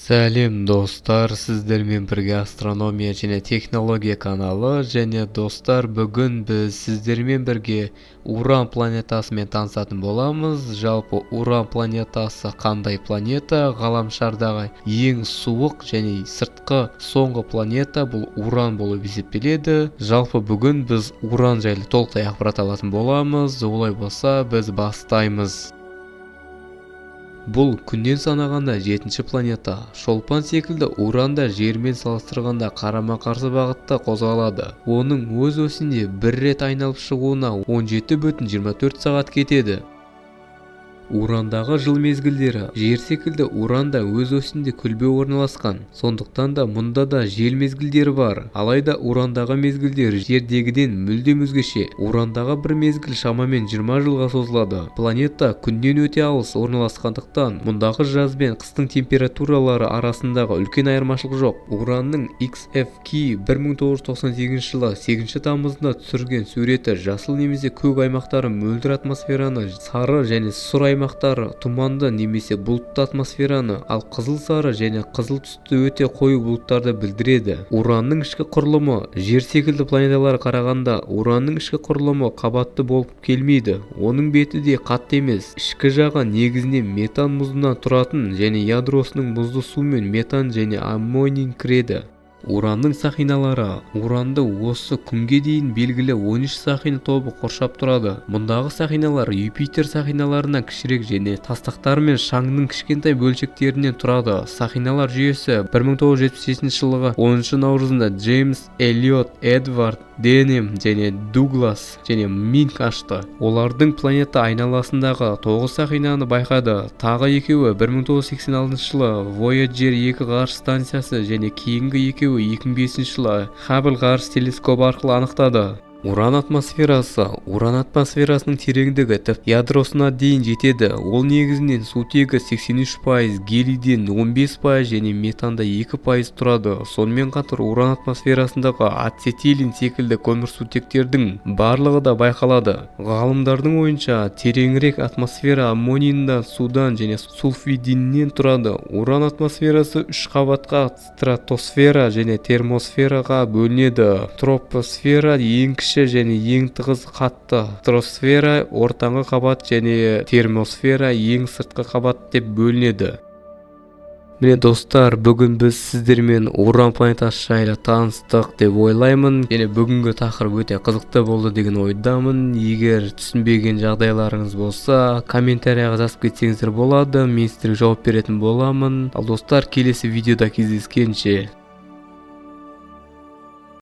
Сәлем достар, сіздермен бірге астрономия және технология каналы. Және достар, бүгін біз сіздермен бірге Уран планетасымен танысатын боламыз. Жалпы Уран планетасы қандай планета? Ғаламшардағы ең суық және сыртқы соңғы планета бұл Уран болып есептеледі. Жалпы бүгін біз Уран жайлы толықтай ақпарат алатын боламыз. Олай болса, біз бастаймыз. Бұл күннен санағанда 7-ші планета. Шолпан секілді Уран да жермен салыстырғанда қарама-қарсы бағытта қозғалады. Оның өз осінде бір рет айналып шығуына 17,24 сағат кетеді. Урандағы жыл мезгілдері. Жер секілді Уран да өз осінде көлбеу орналасқан. Сондықтан да мұнда да жел мезгілдері бар. Алайда Урандағы мезгілдер жердегіден мүлдем өзгеше. Урандағы бір мезгіл шамамен 20 жылға созылады. Планета күннен өте алыс орналасқандықтан мұндағы жаз бен қыстың температуралары арасындағы үлкен айырмашылық жоқ. Уранның XFK 1998 жылы 8 тамызында түсірген суреті жасыл немесе көк аймақтары мөлдір атмосфераны, сары және сұр аймақтары тұманды немесе бұлтты атмосфераны, ал қызыл сары және қызыл түсті өте қою бұлттарды білдіреді. Уранның ішкі құрылымы. Жер секілді планеталарға қарағанда Уранның ішкі құрылымы қабатты болып келмейді. Оның беті де қатты емес. Ішкі жағы негізінен метан мұзынан тұратын және ядросының мұзды су мен метан және аммоний кіреді. Уранның сақиналары. Уранды осы күнге дейін белгілі 13 сақина тобы қоршап тұрады. Мұндағы сақиналар Юпитер сақиналарынан кішірек және тастақтар мен шаңның кішкентай бөлшектерінен тұрады. Сақиналар жүйесі 1977 жылғы 10 наурызында Джеймс Эллиот, Эдвард Денем және Дуглас және Минк ашты. Олардың планета айналасындағы 9 сақинаны байқады. Тағы екеуі 1986 жылы Voyager 2 ғарыш станциясы және кейінгі екеуі 2005 жылы Хаббл ғарыш телескопы арқылы анықтады. Уран атмосферасы. Уран атмосферасының тереңдігі тіпті ядросына дейін жетеді. Ол негізінен сутегі 83%, гелийден 15% және метанда 2% тұрады. Сонымен қатар уран атмосферасындағы ацетилин секілді көмірсутектердің барлығы да байқалады. Ғалымдардың ойынша, тереңірек атмосфера аммонийдан, судан және сульфидиннен тұрады. Уран атмосферасы 3 қабатқа стратосфера және термосфераға бөлінеді. Тропосфера ең кіші және ең тығыз қатты, стратосфера ортаңғы қабат және термосфера ең сыртқы қабат деп бөлінеді. Міне достар, бүгін біз сіздермен Уран планетасы жайлы таныстық деп ойлаймын. Және бүгінгі тақырып өте қызықты болды деген ойдамын. Егер түсінбеген жағдайларыңыз болса, комментарияға жазып кетсеңіздер болады. Мен сіздерге жауап беретін боламын. Ал достар, келесі видеода кездескенше.